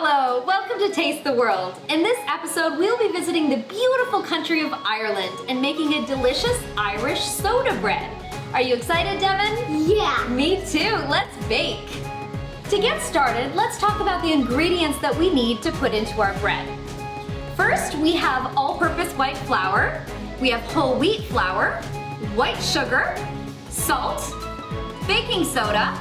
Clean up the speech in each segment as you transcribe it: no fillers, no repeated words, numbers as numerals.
Hello, welcome to Taste the World. In this episode, we'll be visiting the beautiful country of Ireland and making a delicious Irish soda bread. Are you excited, Devin? Yeah. Me too, let's bake. To get started, let's talk about the ingredients that we need to put into our bread. First, we have all-purpose white flour, we have whole wheat flour, white sugar, salt, baking soda,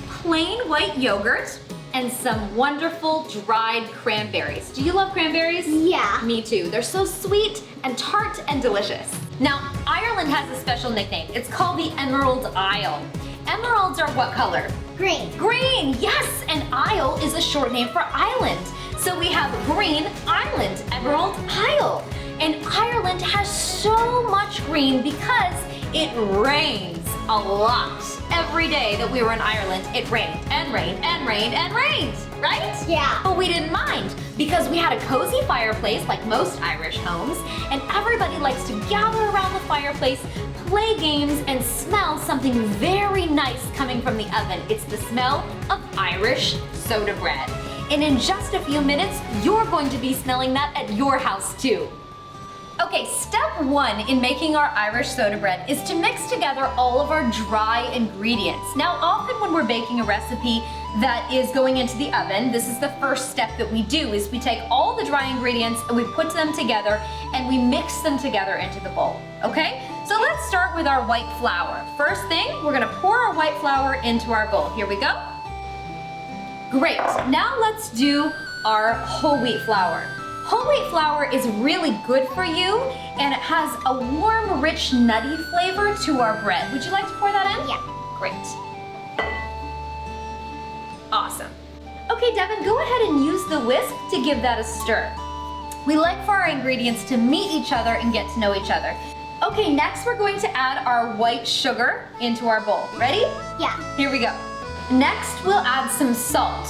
plain white yogurt, and some wonderful dried cranberries. Do you love cranberries? Yeah. Me too. They're so sweet and tart and delicious. Now, Ireland has a special nickname. It's called the Emerald Isle. Emeralds are what color? Green. Green, yes! And Isle is a short name for island. So we have Green Island, Emerald Isle. And Ireland has so much green because it rains a lot. Every day that we were in Ireland, it rained and rained and rained and rained, right? Yeah. But we didn't mind because we had a cozy fireplace like most Irish homes, and everybody likes to gather around the fireplace, play games, and smell something very nice coming from the oven. It's the smell of Irish soda bread. And in just a few minutes, you're going to be smelling that at your house too. Okay, step one in making our Irish soda bread is to mix together all of our dry ingredients. Now, often when we're baking a recipe that is going into the oven, this is the first step that we do, is we take all the dry ingredients and we put them together and we mix them together into the bowl, okay? So let's start with our white flour. First thing, we're gonna pour our white flour into our bowl. Here we go. Great, now let's do our whole wheat flour. Whole wheat flour is really good for you, and it has a warm, rich, nutty flavor to our bread. Would you like to pour that in? Yeah. Great. Awesome. Okay, Devin, go ahead and use the whisk to give that a stir. We like for our ingredients to meet each other and get to know each other. Okay, next we're going to add our white sugar into our bowl. Ready? Yeah. Here we go. Next, we'll add some salt.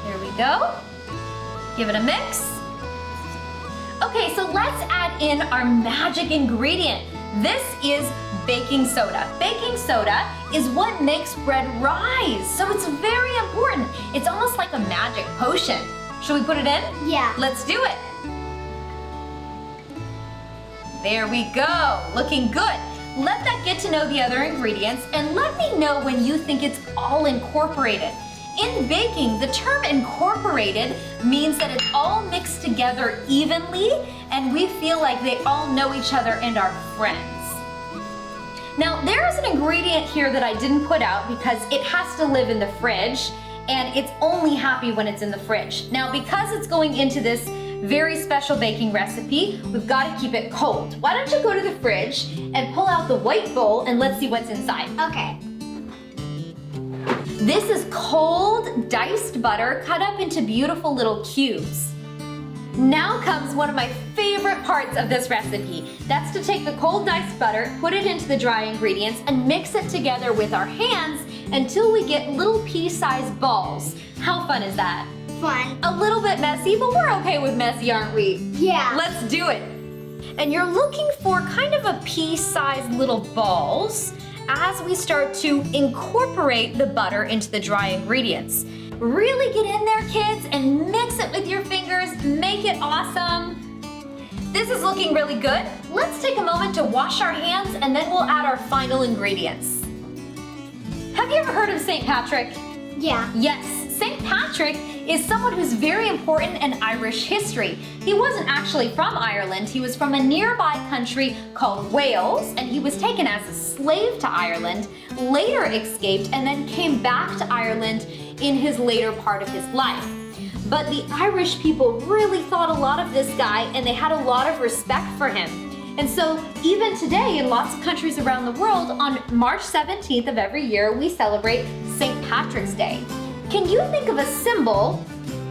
Here we go. Give it a mix. Okay, so let's add in our magic ingredient. This is baking soda. Baking soda is what makes bread rise, so it's very important. It's almost like a magic potion. Should we put it in? Yeah. Let's do it. There we go, looking good. Let that get to know the other ingredients and let me know when you think it's all incorporated. In baking, the term incorporated means that it's all mixed together evenly and we feel like they all know each other and are friends. Now, there is an ingredient here that I didn't put out because it has to live in the fridge and it's only happy when it's in the fridge. Now, because it's going into this very special baking recipe, we've got to keep it cold. Why don't you go to the fridge and pull out the white bowl and let's see what's inside. Okay. This is cold, diced butter cut up into beautiful little cubes. Now comes one of my favorite parts of this recipe. That's to take the cold diced butter, put it into the dry ingredients, and mix it together with our hands until we get little pea-sized balls. How fun is that? Fun. A little bit messy, but we're okay with messy, aren't we? Yeah. Let's do it. And you're looking for kind of a pea-sized little balls as we start to incorporate the butter into the dry ingredients. Really get in there, kids, and mix it with your fingers. Make it awesome. This is looking really good. Let's take a moment to wash our hands and then we'll add our final ingredients. Have you ever heard of St. Patrick? Yeah. Yes, St. Patrick is someone who's very important in Irish history. He wasn't actually from Ireland, he was from a nearby country called Wales, and he was taken as a slave to Ireland, later escaped, and then came back to Ireland in his later part of his life. But the Irish people really thought a lot of this guy, and they had a lot of respect for him. And so even today in lots of countries around the world, on March 17th of every year, we celebrate St. Patrick's Day. Can you think of a symbol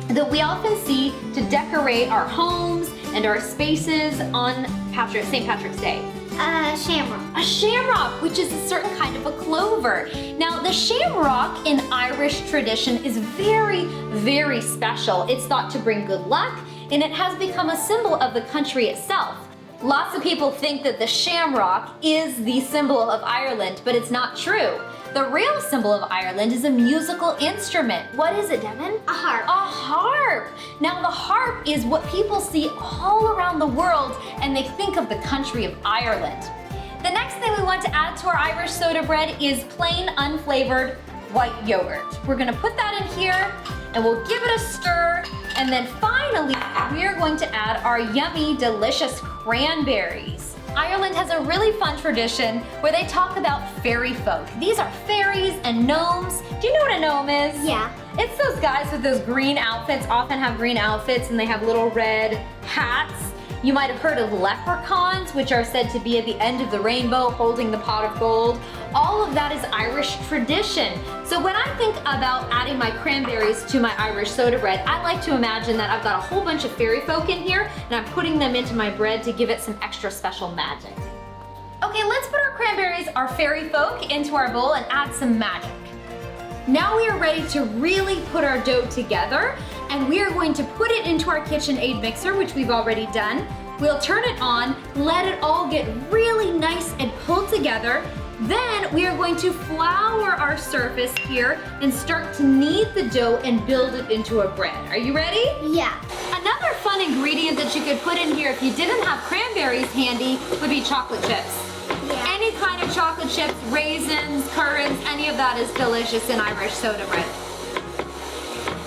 that we often see to decorate our homes and our spaces on St. Patrick's Day? Shamrock. A shamrock, which is a certain kind of a clover. Now, the shamrock in Irish tradition is very, very special. It's thought to bring good luck, and it has become a symbol of the country itself. Lots of people think that the shamrock is the symbol of Ireland, but it's not true. The real symbol of Ireland is a musical instrument. What is it, Devin? A harp. A harp. Now the harp is what people see all around the world and they think of the country of Ireland. The next thing we want to add to our Irish soda bread is plain unflavored white yogurt. We're gonna put that in here and we'll give it a stir. And then finally, we are going to add our yummy, delicious cranberries. Ireland has a really fun tradition where they talk about fairy folk. These are fairies and gnomes. Do you know what a gnome is? Yeah. It's those guys with those green outfits, often have green outfits, and they have little red hats. You might have heard of leprechauns, which are said to be at the end of the rainbow holding the pot of gold. All of that is Irish tradition. So when I think about adding my cranberries to my Irish soda bread, I like to imagine that I've got a whole bunch of fairy folk in here and I'm putting them into my bread to give it some extra special magic. Okay, let's put our cranberries, our fairy folk, into our bowl and add some magic. Now we are ready to really put our dough together, and we are going to put it into our KitchenAid mixer, which we've already done. We'll turn it on, let it all get really nice and pulled together. Then we are going to flour our surface here and start to knead the dough and build it into a bread. Are you ready? Yeah. Another fun ingredient that you could put in here if you didn't have cranberries handy would be chocolate chips. Yeah. Any kind of chocolate chips, raisins, currants, any of that is delicious in Irish soda bread.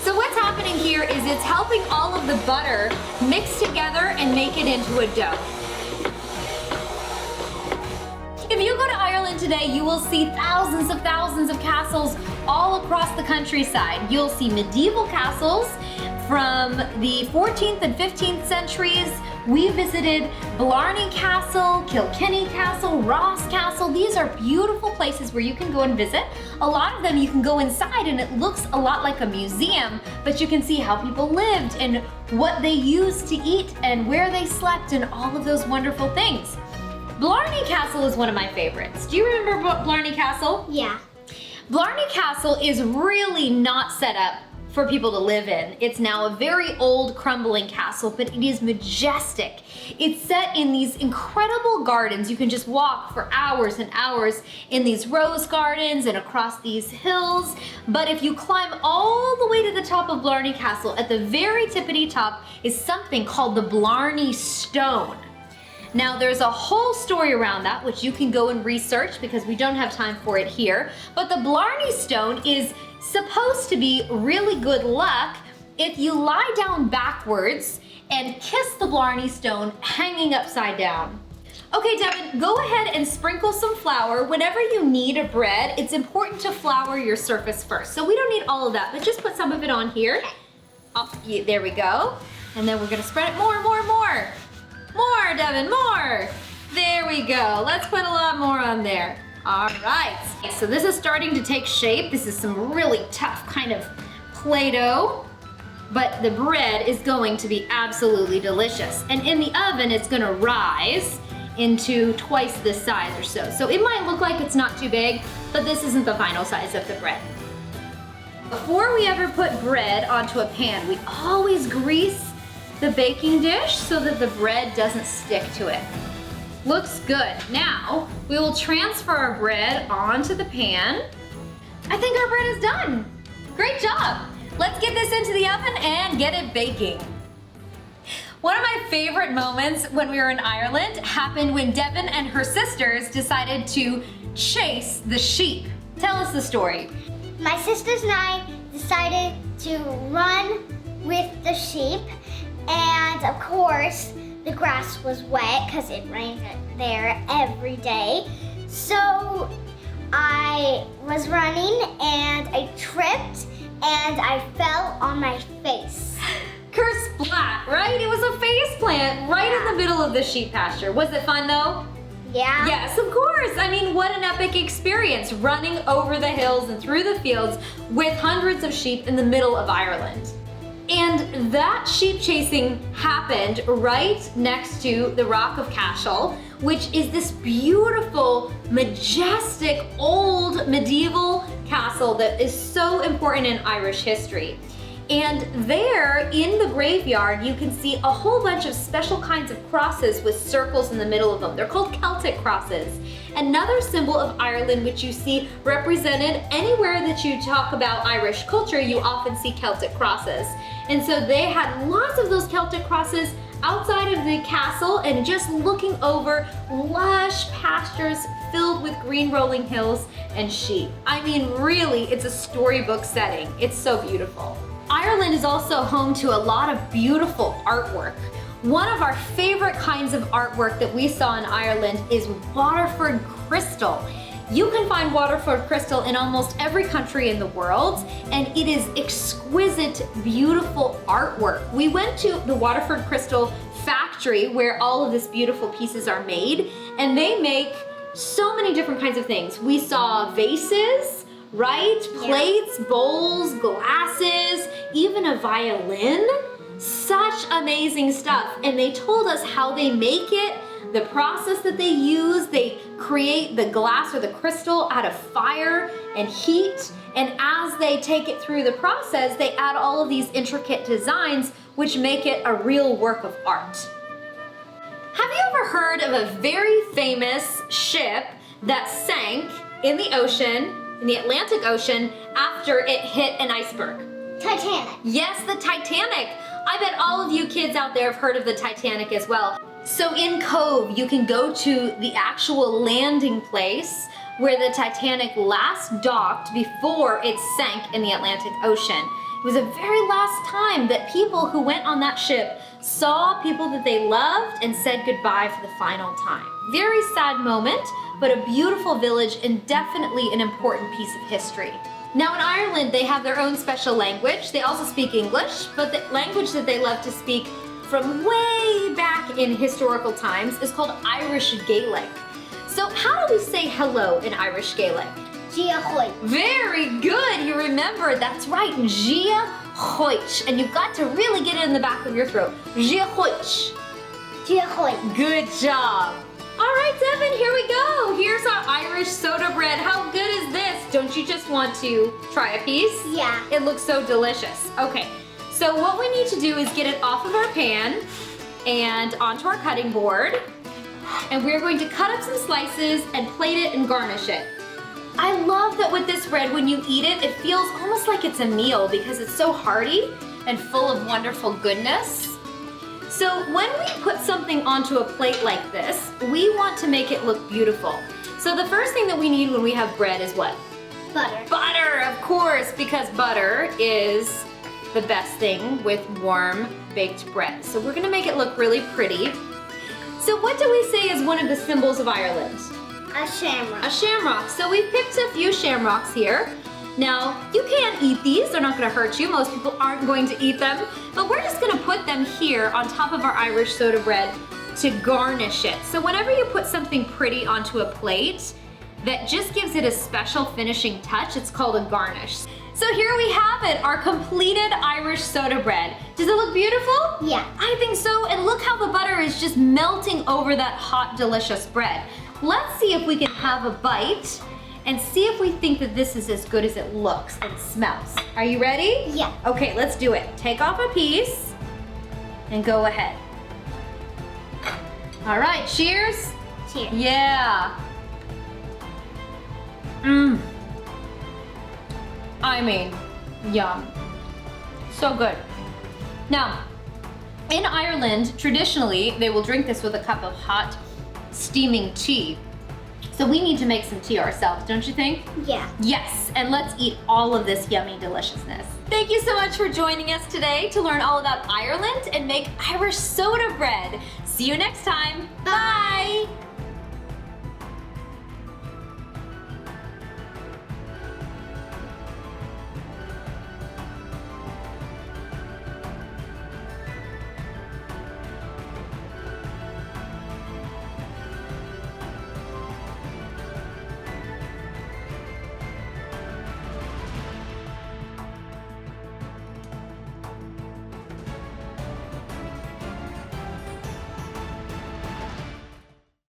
So what's happening here is it's helping all of the butter mix together and make it into a dough. If you go to Ireland today, you will see thousands of castles all across the countryside. You'll see medieval castles from the 14th and 15th centuries. We visited Blarney Castle, Kilkenny Castle, Ross Castle. These are beautiful places where you can go and visit. A lot of them you can go inside and it looks a lot like a museum, but you can see how people lived and what they used to eat and where they slept and all of those wonderful things. Blarney Castle is one of my favorites. Do you remember Blarney Castle? Yeah. Blarney Castle is really not set up for people to live in. It's now a very old crumbling castle, but it is majestic. It's set in these incredible gardens. You can just walk for hours and hours in these rose gardens and across these hills. But if you climb all the way to the top of Blarney Castle, at the very tippity top is something called the Blarney Stone. Now there's a whole story around that which you can go and research because we don't have time for it here. But the Blarney Stone is supposed to be really good luck if you lie down backwards and kiss the Blarney Stone hanging upside down. Okay, Devin, go ahead and sprinkle some flour. Whenever you knead a bread, it's important to flour your surface first. So we don't need all of that, but just put some of it on here. Oh, yeah, there we go. And then we're gonna spread it more. More, Devin, more. There we go. Let's put a lot more on there. All right, so this is starting to take shape. This is some really tough kind of Play-Doh, but the bread is going to be absolutely delicious. And in the oven, it's gonna rise into twice this size or so. So it might look like it's not too big, but this isn't the final size of the bread. Before we ever put bread onto a pan, we always grease the baking dish so that the bread doesn't stick to it. Looks good. Now, we will transfer our bread onto the pan. I think our bread is done. Great job. Let's get this into the oven and get it baking. One of my favorite moments when we were in Ireland happened when Devin and her sisters decided to chase the sheep. Tell us the story. My sisters and I decided to run with the sheep, and of course, the grass was wet because it rained there every day. So I was running and I tripped and I fell on my face. Kersplat, right? It was a face plant right in the middle of the sheep pasture. Was it fun though? Yeah. Yes, of course. I mean, what an epic experience running over the hills and through the fields with hundreds of sheep in the middle of Ireland. And that sheep chasing happened right next to the Rock of Cashel, which is this beautiful, majestic, old medieval castle that is so important in Irish history. And there in the graveyard, you can see a whole bunch of special kinds of crosses with circles in the middle of them. They're called Celtic crosses. Another symbol of Ireland, which you see represented anywhere that you talk about Irish culture, you often see Celtic crosses. And so they had lots of those Celtic crosses outside of the castle and just looking over lush pastures filled with green rolling hills and sheep. I mean, really, it's a storybook setting. It's so beautiful. Ireland is also home to a lot of beautiful artwork. One of our favorite kinds of artwork that we saw in Ireland is Waterford crystal. You can find Waterford crystal in almost every country in the world, and it is exquisite, beautiful artwork. We went to the Waterford crystal factory where all of these beautiful pieces are made, and they make so many different kinds of things. We saw vases, right? Plates, bowls, glasses, even a violin. Such amazing stuff. And they told us how they make it, the process that they use. They create the glass or the crystal out of fire and heat. And as they take it through the process, they add all of these intricate designs, which make it a real work of art. Have you ever heard of a very famous ship that sank in the ocean, in the Atlantic Ocean, after it hit an iceberg? Titanic. Yes, the Titanic. I bet all of you kids out there have heard of the Titanic as well. So in Cove, you can go to the actual landing place where the Titanic last docked before it sank in the Atlantic Ocean. It was the very last time that people who went on that ship saw people that they loved and said goodbye for the final time. Very sad moment, but a beautiful village and definitely an important piece of history. Now in Ireland, they have their own special language. They also speak English, but the language that they love to speak from way back in historical times is called Irish Gaelic. So how do we say hello in Irish Gaelic? Gia Hoyt. Very good, you remember. That's right, Gia Hoyt. And you've got to really get it in the back of your throat. Gia Hoyt. Gia Hoyt. Good job. All right, Devin, here we go. Here's our Irish soda bread. How good is this? Don't you just want to try a piece? Yeah. It looks so delicious. Okay, so what we need to do is get it off of our pan and onto our cutting board. And we're going to cut up some slices and plate it and garnish it. I love that with this bread, when you eat it, it feels almost like it's a meal because it's so hearty and full of wonderful goodness. So when we put something onto a plate like this, we want to make it look beautiful. So the first thing that we need when we have bread is what? Butter. Butter, of course, because butter is the best thing with warm baked bread. So we're gonna make it look really pretty. So what do we say is one of the symbols of Ireland? A shamrock. A shamrock. So we picked a few shamrocks here. Now, you can't eat these, they're not gonna hurt you. Most people aren't going to eat them, but we're just gonna put them here on top of our Irish soda bread to garnish it. So whenever you put something pretty onto a plate, that just gives it a special finishing touch. It's called a garnish. So here we have it, our completed Irish soda bread. Does it look beautiful? Yeah. I think so, and look how the butter is just melting over that hot, delicious bread. Let's see if we can have a bite and see if we think that this is as good as it looks and smells. Are you ready? Yeah. Okay, let's do it. Take off a piece and go ahead. All right, cheers. Cheers. Yeah. I mean, yum. So good. Now, in Ireland, traditionally, they will drink this with a cup of hot, steaming tea. So we need to make some tea ourselves, don't you think? Yeah. Yes, and let's eat all of this yummy deliciousness. Thank you so much for joining us today to learn all about Ireland and make Irish soda bread. See you next time. Bye.